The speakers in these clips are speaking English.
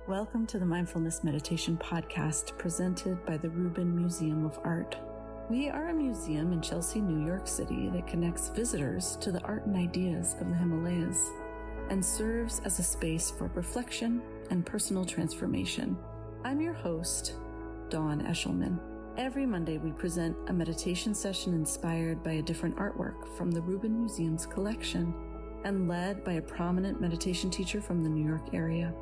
Welcome to the Mindfulness Meditation podcast presented by the Rubin Museum of Art. We are a museum in Chelsea, New York City that connects visitors to the art and ideas of the Himalayas and serves as a space for reflection and personal transformation. I'm your host, Dawn Eshelman. Every Monday we present a meditation session inspired by a different artwork from the Rubin Museum's collection and led by a prominent meditation teacher from the New York area.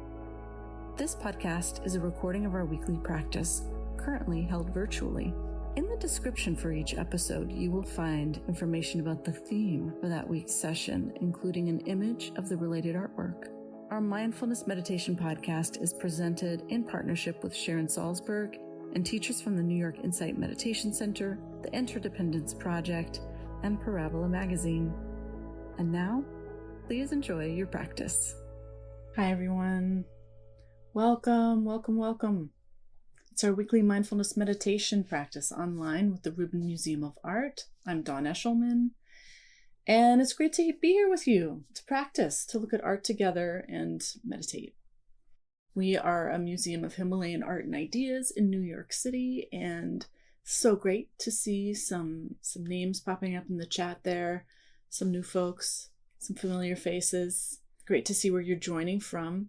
This podcast is a recording of our weekly practice, currently held virtually. In the description for each episode, you will find information about the theme for that week's session, including an image of the related artwork. Our Mindfulness Meditation podcast is presented in partnership with Sharon Salzberg and teachers from the New York Insight Meditation Center, the Interdependence Project, and Parabola Magazine. And now, please enjoy your practice. Hi, everyone. Welcome. It's our weekly mindfulness meditation practice online with the Rubin Museum of Art. I'm Dawn Eshelman, and it's great to be here with you to practice, to look at art together and meditate. We are a museum of Himalayan art and ideas in New York City, and so great to see some names popping up in the chat there, some new folks, some familiar faces. Great to see where you're joining from.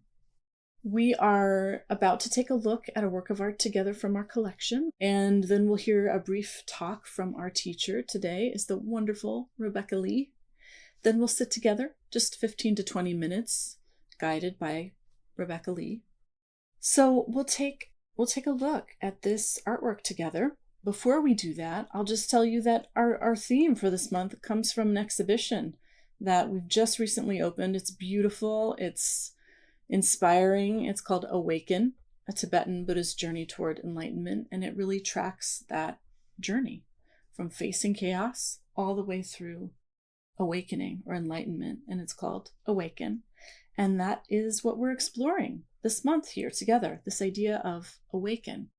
We are about to take a look at a work of art together from our collection, and then we'll hear a brief talk from our teacher. Today is the wonderful Rebecca Lee. Then we'll sit together just 15 to 20 minutes, guided by Rebecca Lee. So we'll take a look at this artwork together. Before we do that, I'll just tell you that our theme for this month comes from an exhibition that we've just recently opened. It's beautiful. It's inspiring. It's called Awaken, a Tibetan Buddhist journey toward enlightenment, and it really tracks that journey from facing chaos all the way through awakening or enlightenment, and it's called Awaken. And that is what we're exploring this month here together, this idea of awaken,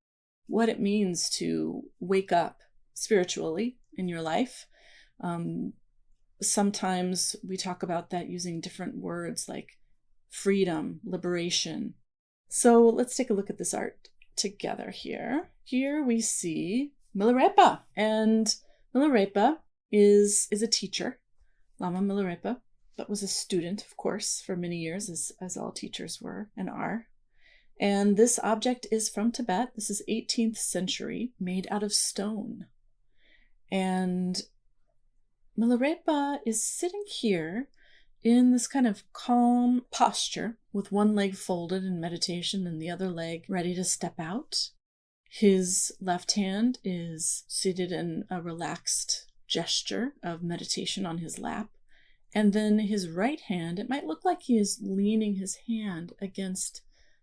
what it means to wake up spiritually in your life. Sometimes we talk about that using different words like freedom, liberation. So let's take a look at this art together here. Here we see Milarepa, and Milarepa is a teacher, Lama Milarepa, but was a student, of course, for many years, as all teachers were and are. And this object is from Tibet. This is 18th century, made out of stone. And Milarepa is sitting here in this kind of calm posture with one leg folded in meditation and the other leg ready to step out. His left hand is seated in a relaxed gesture of meditation on his lap. And then his right hand, it might look like he is leaning his hand against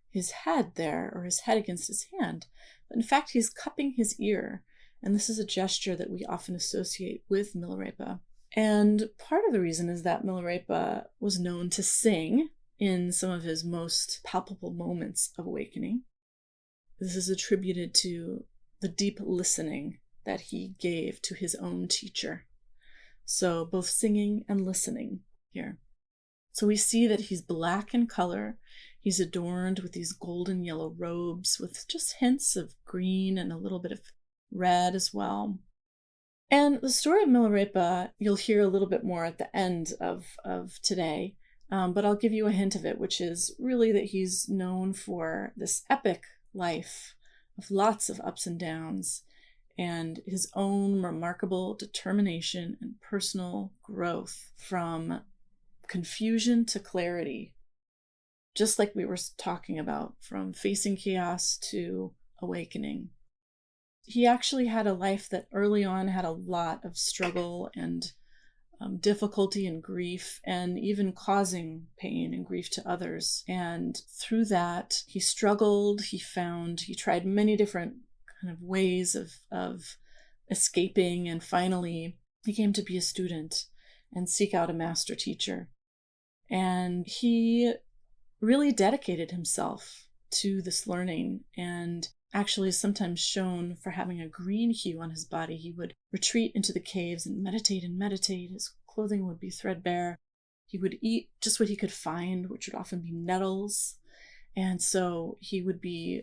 his head there, or his head against his hand. But in fact, he's cupping his ear. And this is a gesture that we often associate with Milarepa. And part of the reason is that Milarepa was known to sing in some of his most palpable moments of awakening. This is attributed to the deep listening that he gave to his own teacher. So both singing and listening here. So we see that he's black in color. He's adorned with these golden yellow robes with just hints of green and a little bit of red as well. And the story of Milarepa, you'll hear a little bit more at the end of today, but I'll give you a hint of it, which is really that he's known for this epic life of lots of ups and downs and his own remarkable determination and personal growth from confusion to clarity, just like we were talking about, from facing chaos to awakening. He actually had a life that early on had a lot of struggle and difficulty and grief, and even causing pain and grief to others. And through that, he struggled. He tried many different kind of ways of escaping, and finally he came to be a student and seek out a master teacher. And he really dedicated himself to this learning, and actually is sometimes shown for having a green hue on his body. He would retreat into the caves and meditate. His clothing would be threadbare. He would eat just what he could find, which would often be nettles. And so he would be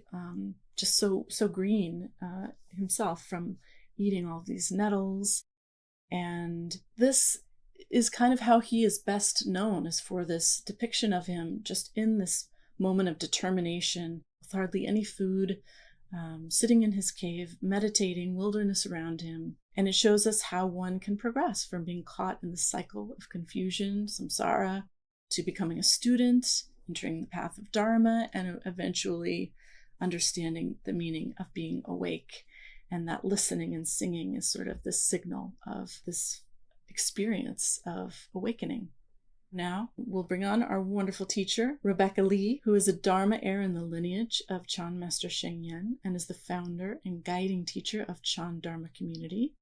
just so green himself from eating all these nettles. And this is kind of how he is best known, is for this depiction of him just in this moment of determination, with hardly any food, sitting in his cave, meditating, wilderness around him. And it shows us how one can progress from being caught in the cycle of confusion, samsara, to becoming a student, entering the path of Dharma, and eventually understanding the meaning of being awake. And that listening and singing is sort of the signal of this experience of awakening. Now we'll bring on our wonderful teacher, Rebecca Lee, who is a Dharma heir in the lineage of Chan Master Sheng Yen and is the founder and guiding teacher of Chan Dharma Community.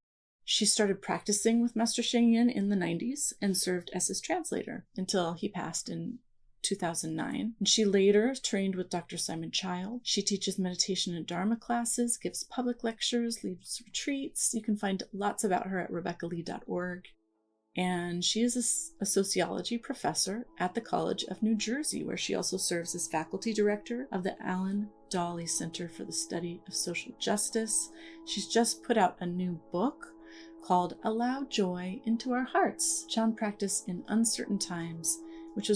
She started practicing with Master Sheng Yen in the 90s and served as his translator until he passed in 2009. And she later trained with Dr. Simon Child. She teaches meditation and Dharma classes, gives public lectures, leads retreats. You can find lots about her at RebeccaLee.org. And she is a sociology professor at the College of New Jersey, where she also serves as faculty director of the Alan Dawley Center for the Study of Social Justice. She's just put out a new book called Allow Joy into Our Hearts, Chan Practice in Uncertain Times, which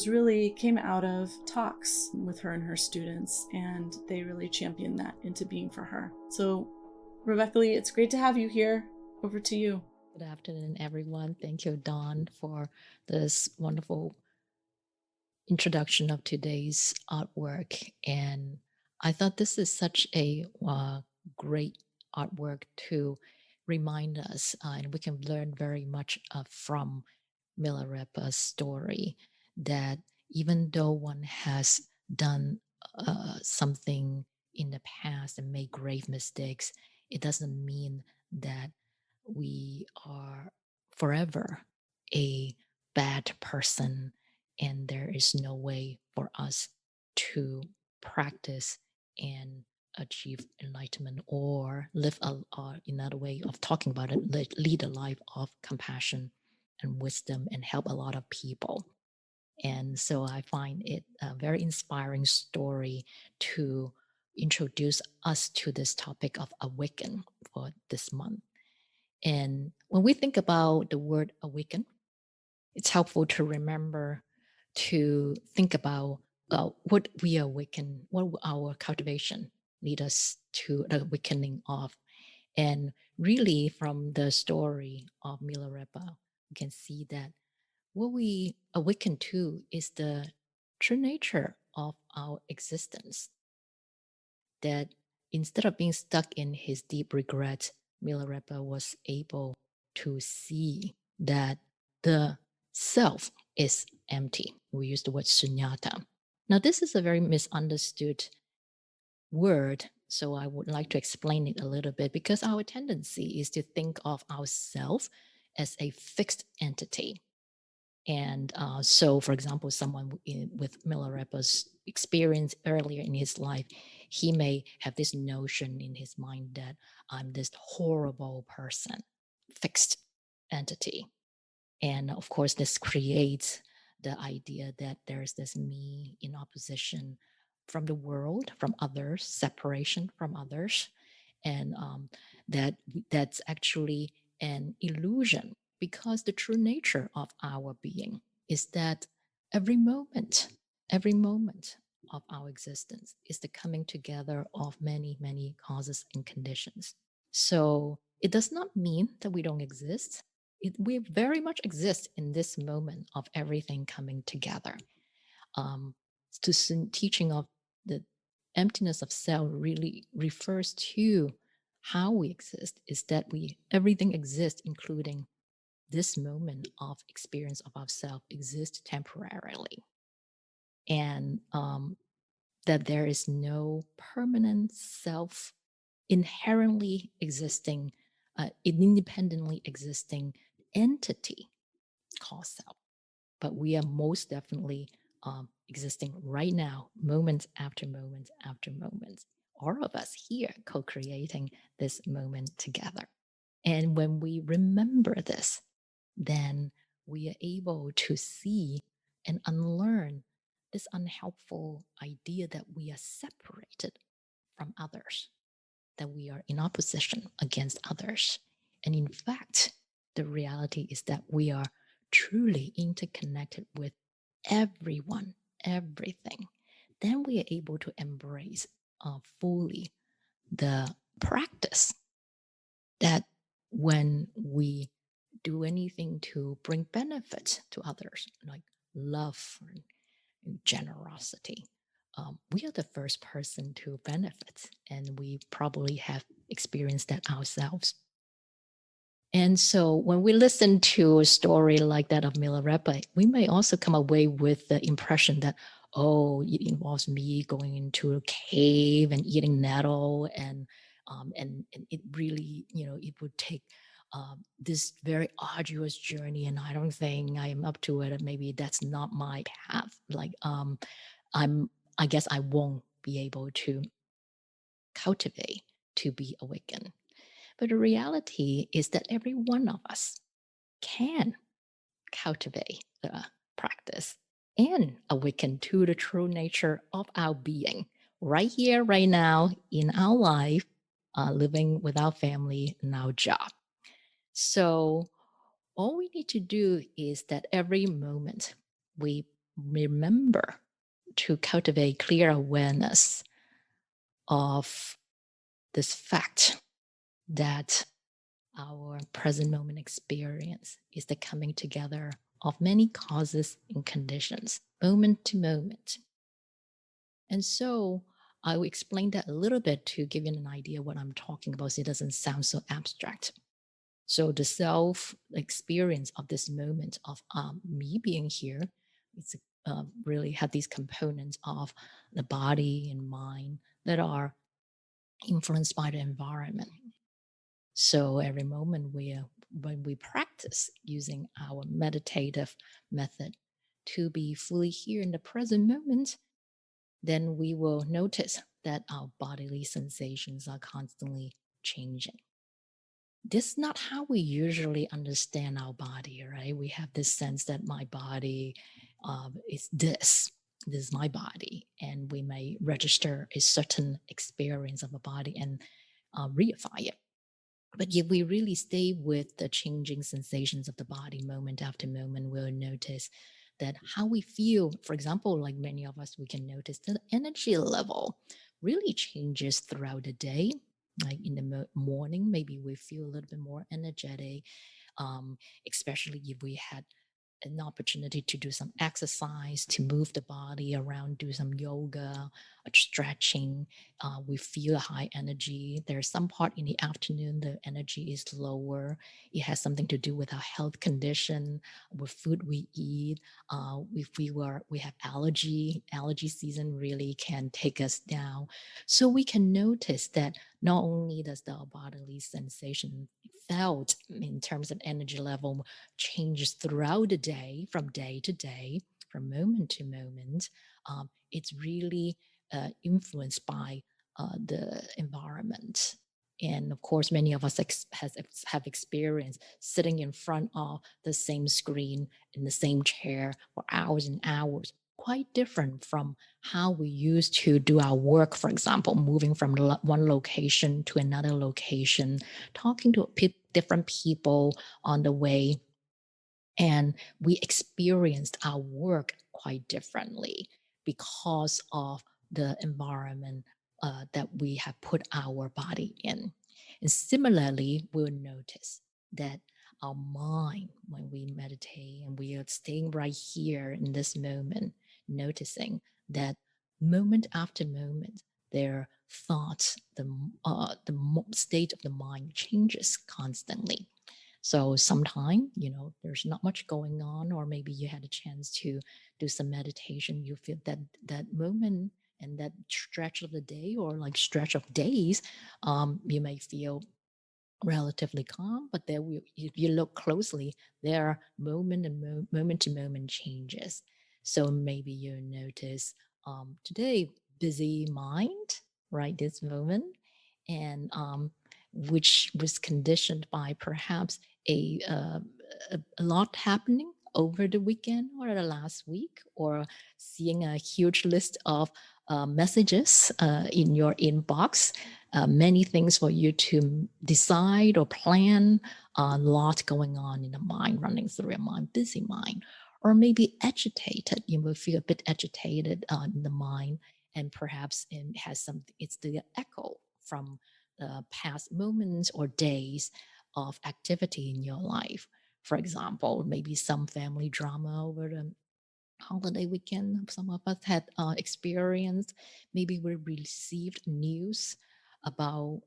came out of talks with her and her students, and they really championed that into being for her. So, Rebecca Lee, it's great to have you here. Over to you. Good afternoon, everyone. Thank you, Dawn, for this wonderful introduction of today's artwork. And I thought this is such a great artwork to remind us, and we can learn very much from Milarepa's story, that even though one has done something in the past and made grave mistakes, it doesn't mean that we are forever a bad person, and there is no way for us to practice and achieve enlightenment or live another way of talking about it, lead a life of compassion and wisdom and help a lot of people. And so I find it a very inspiring story to introduce us to this topic of awaken for this month. And when we think about the word awaken, it's helpful to remember to think about what we awaken, what our cultivation lead us to the awakening of. And really, from the story of Milarepa, we can see that what we awaken to is the true nature of our existence. That instead of being stuck in his deep regret, Milarepa was able to see that the self is empty. We use the word sunyata. Now, this is a very misunderstood word, so I would like to explain it a little bit, because our tendency is to think of ourself as a fixed entity. And so, for example, someone with Milarepa's experience earlier in his life, he may have this notion in his mind that I'm this horrible person, fixed entity. And of course, this creates the idea that there's this me in opposition from the world, from others, separation from others, and that's actually an illusion, because the true nature of our being is that every moment of our existence is the coming together of many, many causes and conditions. So it does not mean that we don't exist. We very much exist in this moment of everything coming together. Teaching of the emptiness of self really refers to how we exist, is that everything exists, including this moment of experience of ourself, exists temporarily, and that there is no permanent self inherently existing, independently existing entity called self. But we are most definitely existing right now, moments after moments after moments. All of us here co-creating this moment together. And when we remember this, then we are able to see and unlearn this unhelpful idea that we are separated from others, that we are in opposition against others. And in fact, the reality is that we are truly interconnected with everyone, everything. Then we are able to embrace fully the practice that when we do anything to bring benefit to others, like love and generosity, we are the first person to benefit, and we probably have experienced that ourselves. And so when we listen to a story like that of Milarepa, we may also come away with the impression that, oh, it involves me going into a cave and eating nettle, and it really, it would take this very arduous journey, and I don't think I am up to it, and maybe that's not my path. Like, I'm, I guess I won't be able to cultivate to be awakened. But the reality is that every one of us can cultivate the practice and awaken to the true nature of our being right here, right now, in our life, living with our family and our job. So, all we need to do is that every moment we remember to cultivate clear awareness of this fact that our present moment experience is the coming together of many causes and conditions, moment to moment. And so I will explain that a little bit to give you an idea what I'm talking about so it doesn't sound so abstract. So the self experience of this moment of me being here, it's really have these components of the body and mind that are influenced by the environment. So every moment when we practice using our meditative method to be fully here in the present moment, then we will notice that our bodily sensations are constantly changing. This is not how we usually understand our body, right? We have this sense that my body is this. This is my body, and we may register a certain experience of a body and reify it. But if we really stay with the changing sensations of the body moment after moment, we'll notice that how we feel, for example, like many of us, we can notice the energy level really changes throughout the day. Like in the morning, maybe we feel a little bit more energetic, especially if we had an opportunity to do some exercise, to move the body around, do some yoga, stretching. We feel high energy. There's some part in the afternoon, the energy is lower. It has something to do with our health condition, with food we eat. If we have allergy season really can take us down. So we can notice that not only does the bodily sensation felt in terms of energy level changes throughout the day to day, from moment to moment. It's really influenced by the environment. And of course, many of us have experienced sitting in front of the same screen in the same chair for hours and hours, quite different from how we used to do our work, for example, moving from one location to another location, talking to different people on the way, and we experienced our work quite differently because of the environment that we have put our body in. And similarly, we'll notice that our mind, when we meditate and we are staying right here in this moment, noticing that moment after moment, their thoughts, the state of the mind changes constantly. So sometime, there's not much going on, or maybe you had a chance to do some meditation. You feel that moment and that stretch of the day, or like stretch of days, you may feel relatively calm, but if you look closely, there are moment to moment changes. So maybe you notice today busy mind, right? This moment, and which was conditioned by perhaps a lot happening over the weekend or the last week, or seeing a huge list of messages in your inbox, many things for you to decide or plan, a lot going on in the mind, running through your mind, busy mind, or maybe agitated. You will feel a bit agitated in the mind, and perhaps it has something, it's the echo from past moments or days of activity in your life. For example, maybe some family drama over the holiday weekend some of us had experienced. Maybe we received news about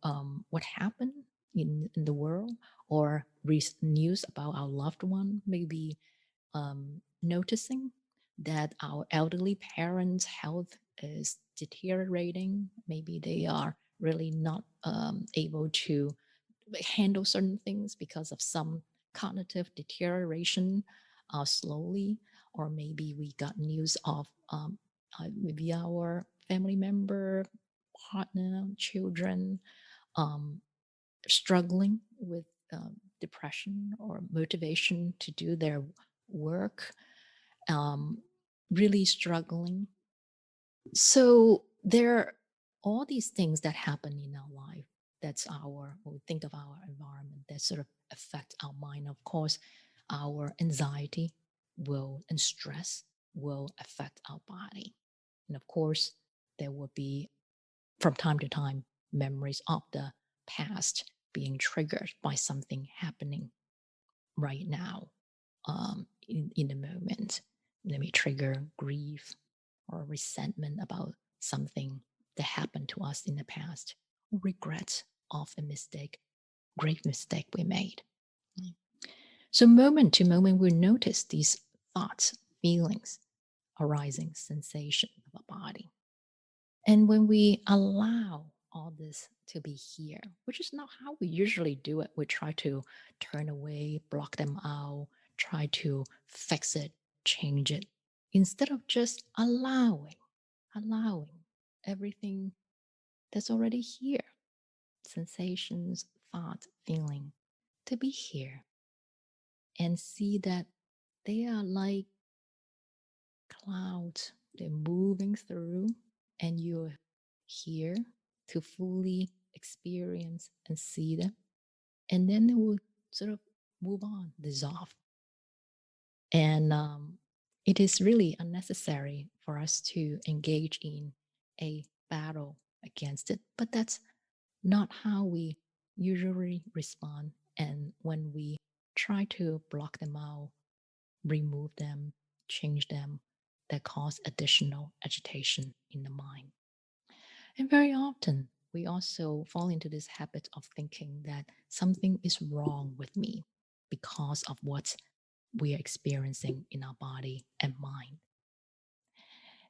what happened in the world, or news about our loved one, maybe noticing that our elderly parents' health is deteriorating. Maybe they are really not able to handle certain things because of some cognitive deterioration slowly. Or maybe we got news of maybe our family member, partner, children um, struggling with depression or motivation to do their work, um, really struggling. So there are all these things that happen in our life. That's our, when we think of our environment, that sort of affect our mind. Of course, our anxiety will and stress will affect our body. And of course, there will be from time to time memories of the past being triggered by something happening right now, in the moment. Let me trigger grief or resentment about something that happened to us in the past, or regret of a mistake, great mistake we made. So, moment to moment, we notice these thoughts, feelings, arising sensation of our body. And when we allow all this to be here, which is not how we usually do it, we try to turn away, block them out, try to fix it, change it, instead of just allowing everything that's already here, sensations, thought, feeling, to be here, and see that they are like clouds, they're moving through, and you're here to fully experience and see them. And then it will sort of move on, dissolve. And it is really unnecessary for us to engage in a battle against it. But that's not how we usually respond. And when we try to block them out, remove them, change them, that cause additional agitation in the mind. And very often, we also fall into this habit of thinking that something is wrong with me because of what we are experiencing in our body and mind.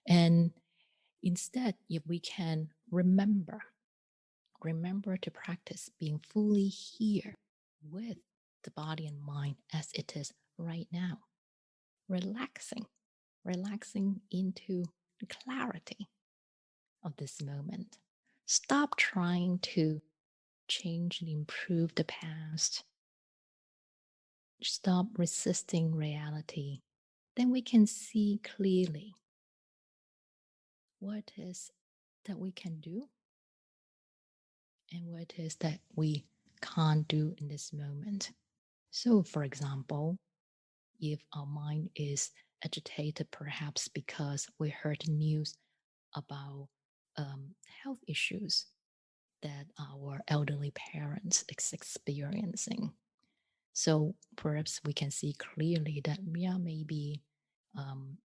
And instead, if we can remember to practice being fully here with the body and mind as it is right now, relaxing into the clarity of this moment. Stop trying to change and improve the past. Stop resisting reality. Then we can see clearly what it is that we can do and what it is that we can't do in this moment. So, for example, if our mind is agitated, perhaps because we heard news about health issues that our elderly parents is experiencing. So perhaps we can see clearly that, yeah, maybe um,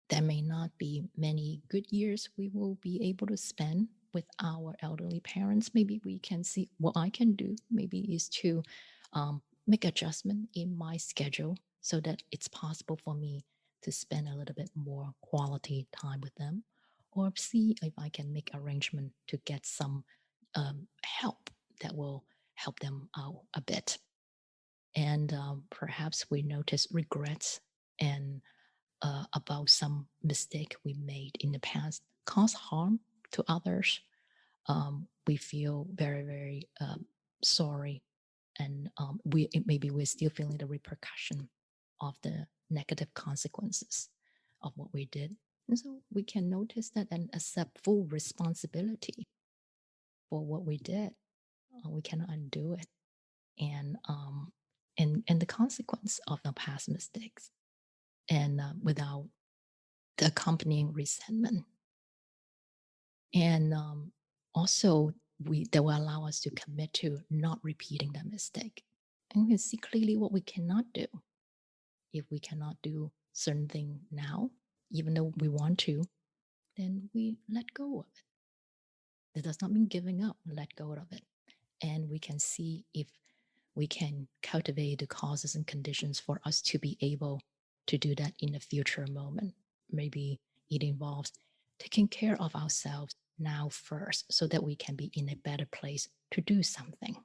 there may not be many good years we will be able to spend with our elderly parents. Maybe we can see what I can do. Maybe is to make adjustment in my schedule so that it's possible for me to spend a little bit more quality time with them, or see if I can make arrangement to get some help that will help them out a bit. And perhaps we notice regrets and about some mistake we made in the past cause harm to others. We feel very sorry, and maybe we're still feeling the repercussion of the negative consequences of what we did. And so we can notice that and accept full responsibility for what we did. We cannot undo it. And the consequence of our past mistakes, and without the accompanying resentment. And also, that will allow us to commit to not repeating that mistake. And we can see clearly what we cannot do. If we cannot do certain thing now, even though we want to, then we let go of it. That does not mean giving up. Let go of it, and we can see if we can cultivate the causes and conditions for us to be able to do that in a future moment. Maybe it involves taking care of ourselves now first so that we can be in a better place to do something.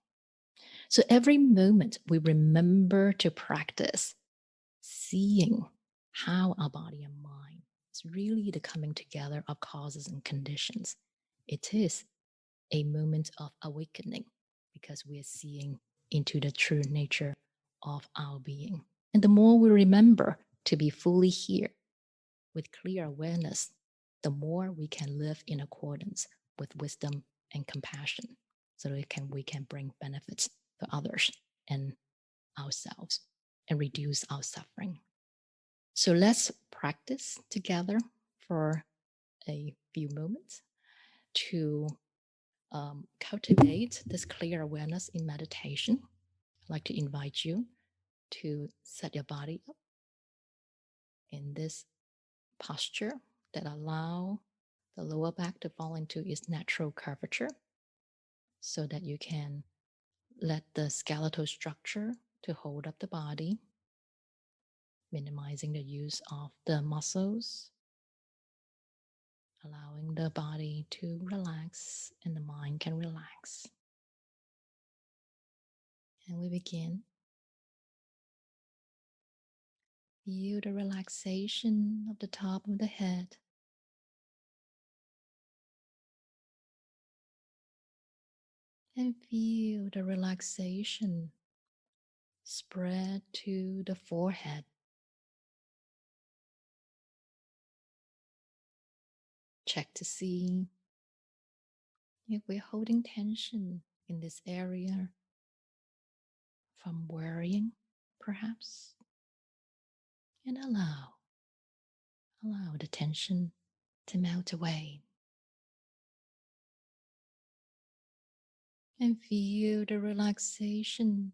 So every moment we remember to practice seeing how our body and mind is really the coming together of causes and conditions. It is a moment of awakening because we are seeing into the true nature of our being. And the more we remember to be fully here with clear awareness, the more we can live in accordance with wisdom and compassion so that we can bring benefits to others and ourselves and reduce our suffering. So let's practice together for a few moments to cultivate this clear awareness in meditation. I'd like to invite you to set your body up in this posture that allow the lower back to fall into its natural curvature so that you can let the skeletal structure to hold up the body, minimizing the use of the muscles, allowing the body to relax and the mind can relax. And we begin. Feel the relaxation of the top of the head. And feel the relaxation spread to the forehead. Check to see if we're holding tension in this area from worrying, perhaps. And allow the tension to melt away. And feel the relaxation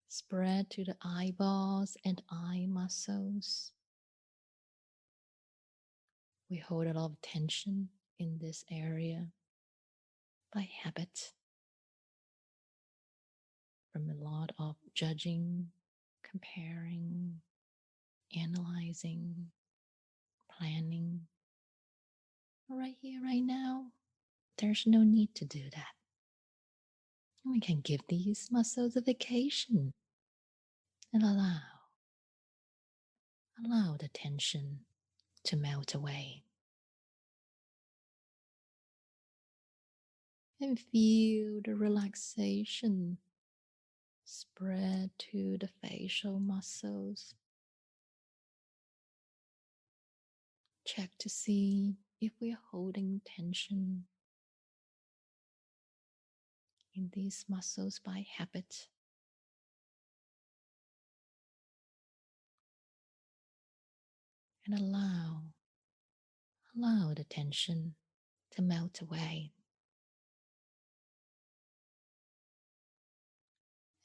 spread to the eyeballs and eye muscles. We hold a lot of tension in this area by habit, from a lot of judging, comparing, analyzing, planning. Right here, right now, there's no need to do that. We can give these muscles a vacation and allow the tension to melt away. And feel the relaxation spread to the facial muscles. Check to see if we're holding tension in these muscles by habit. And allow the tension to melt away.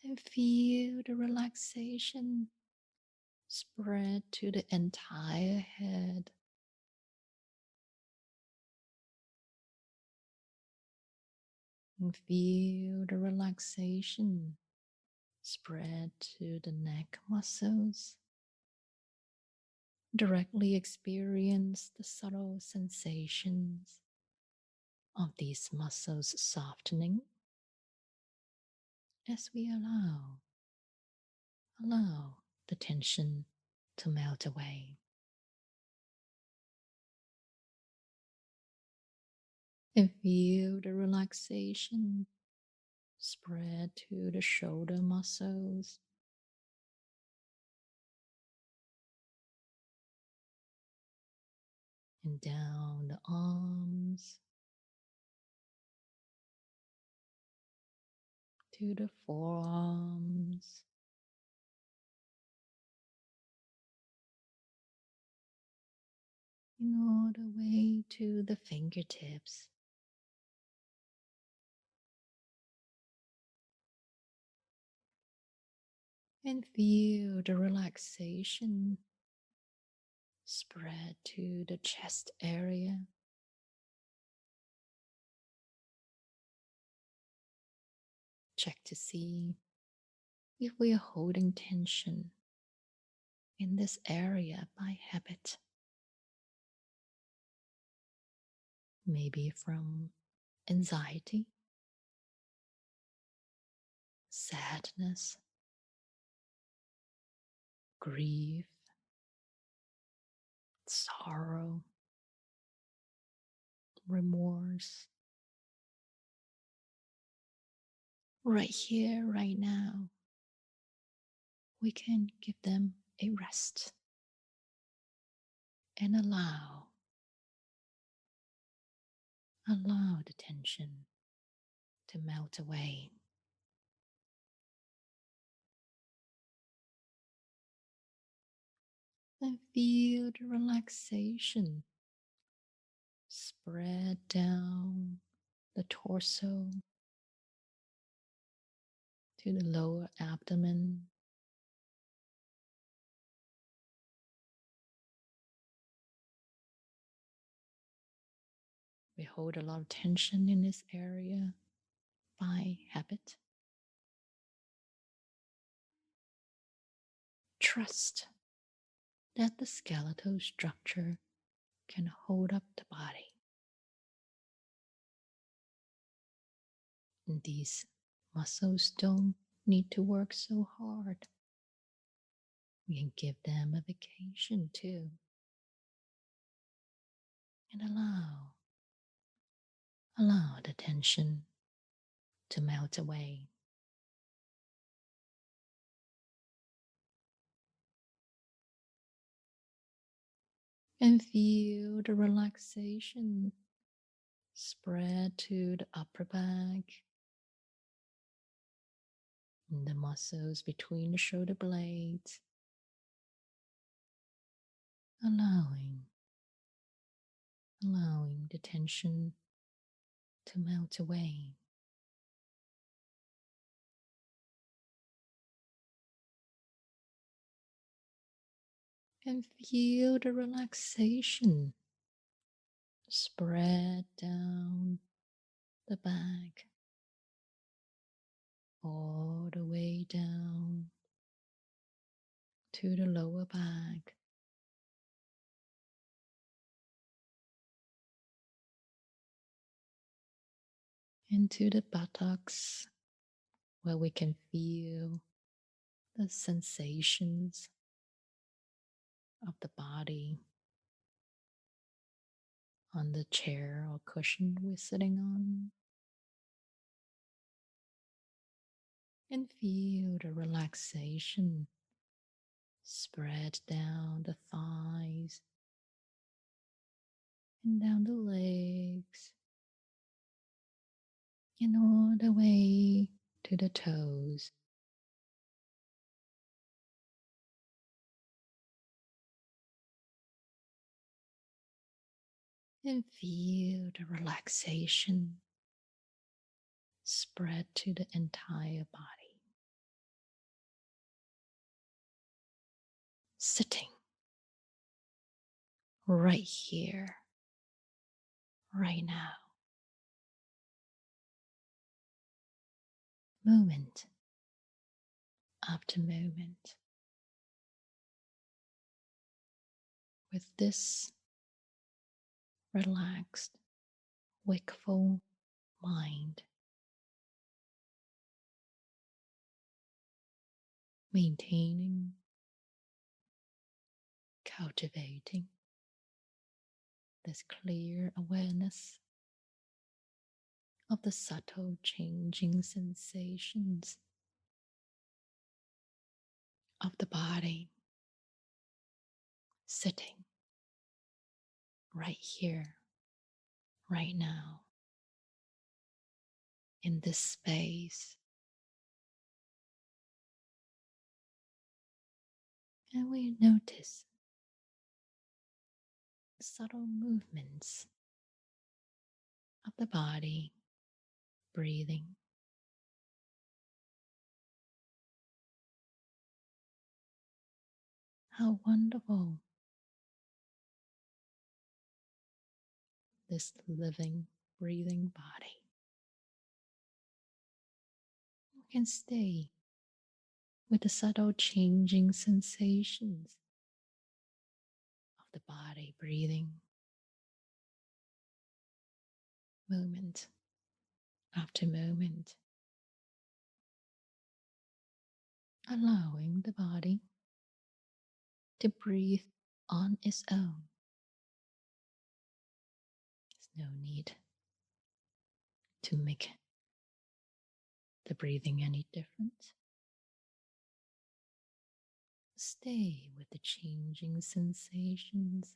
And feel the relaxation spread to the entire head. And feel the relaxation spread to the neck muscles. Directly experience the subtle sensations of these muscles softening as we allow the tension to melt away. And feel the relaxation spread to the shoulder muscles. and down the arms to the forearms, and all the way to the fingertips. And feel the relaxation spread to the chest area. Check to see if we are holding tension in this area by habit. Maybe from anxiety, sadness, grief, sorrow, remorse. Right here, right now, we can give them a rest and allow the tension to melt away. And feel the relaxation spread down the torso to the lower abdomen. We hold a lot of tension in this area by habit. Trust that the skeletal structure can hold up the body. And these muscles don't need to work so hard. We can give them a vacation too. And allow the tension to melt away. And feel the relaxation spread to the upper back and the muscles between the shoulder blades, allowing the tension to melt away. And feel the relaxation spread down the back, all the way down to the lower back. Into the buttocks, where we can feel the sensations of the body on the chair or cushion we're sitting on. And feel the relaxation spread down the thighs and down the legs and all the way to the toes. And feel the relaxation spread to the entire body. Sitting right here, right now. Moment after moment. With this relaxed, wakeful mind, maintaining, cultivating this clear awareness of the subtle changing sensations of the body, sitting right here, right now, in this space. And we notice subtle movements of the body, breathing. How wonderful this living, breathing body can stay with the subtle changing sensations of the body breathing, moment after moment, allowing the body to breathe on its own. There's no need to make the breathing any different. Stay with the changing sensations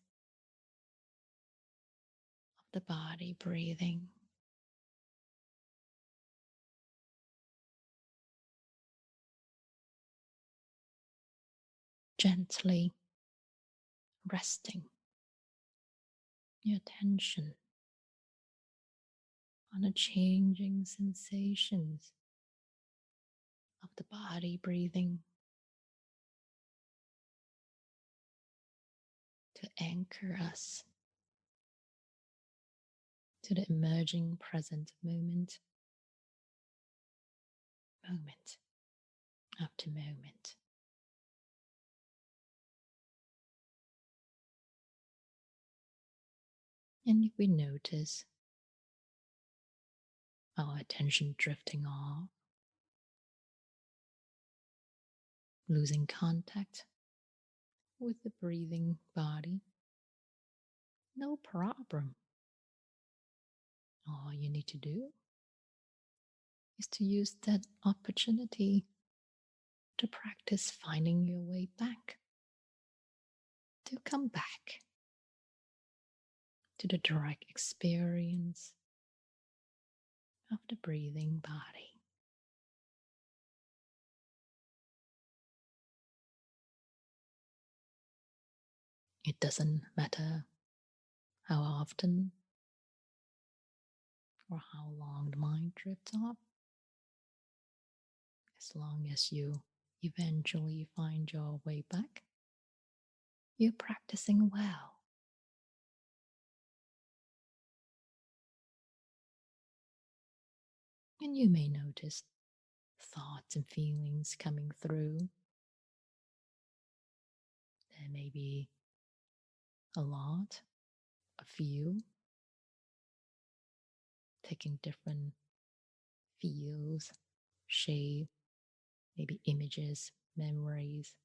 of the body breathing. Gently resting your attention on the changing sensations of the body breathing to anchor us to the emerging present moment, moment after moment. And if we notice our attention drifting off, losing contact with the breathing body, no problem. All you need to do is to use that opportunity to practice finding your way back, to come back to the direct experience of the breathing body. It doesn't matter how often or how long the mind drifts off, as long as you eventually find your way back, you're practicing well. And you may notice thoughts and feelings coming through. There may be a lot, a few, taking different feels, shape, maybe images, memories,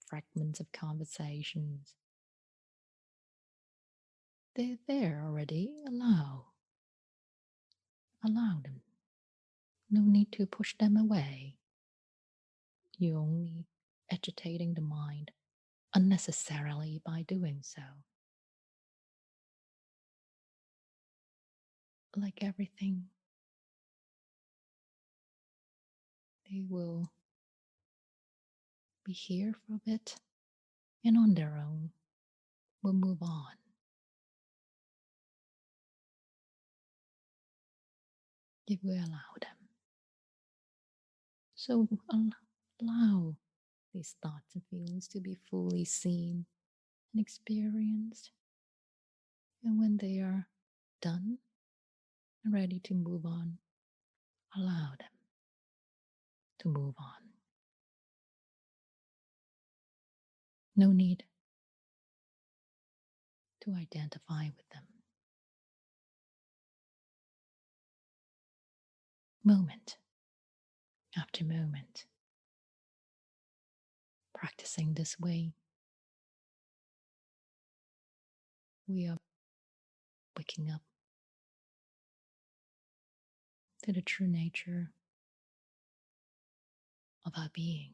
fragments of conversations. They're there already. Allow them. No need to push them away. You're only agitating the mind unnecessarily by doing so. Like everything, they will be here for a bit and on their own will move on. If we allow them. So allow these thoughts and feelings to be fully seen and experienced. And when they are done and ready to move on, allow them to move on. No need to identify with them. Moment after moment, practicing this way, we are waking up to the true nature of our being.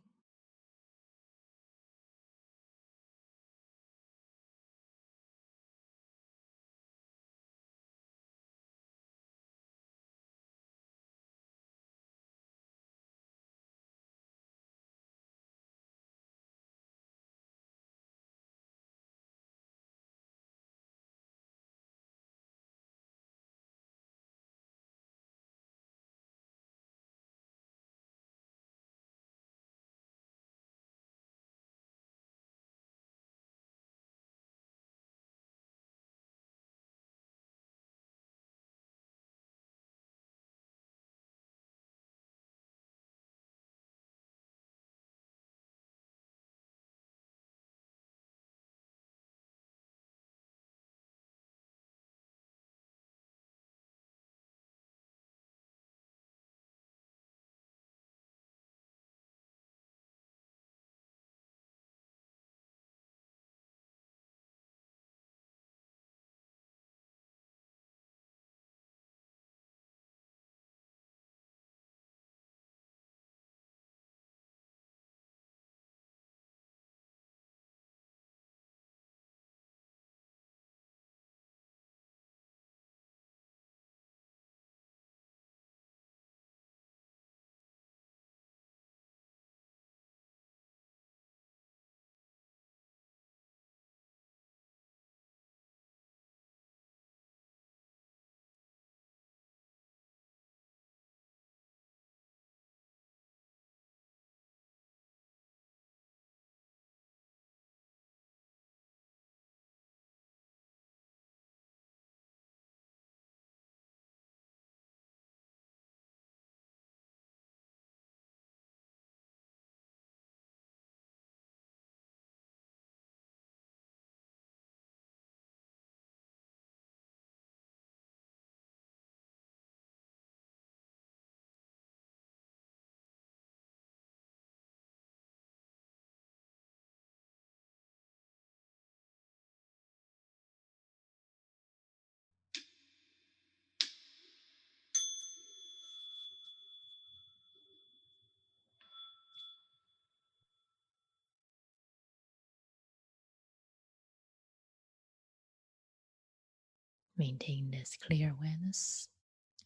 maintain this clear awareness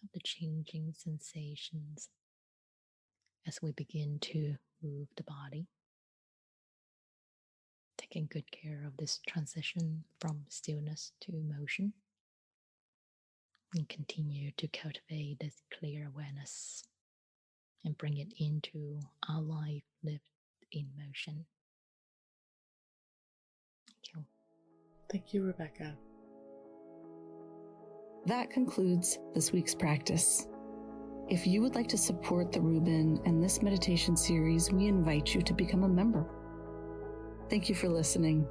of the changing sensations as we begin to move the body, taking good care of this transition from stillness to motion, and continue to cultivate this clear awareness and bring it into our life lived in motion. Thank you. Thank you, Rebecca. That concludes this week's practice. If you would like to support the Rubin and this meditation series, we invite you to become a member. Thank you for listening.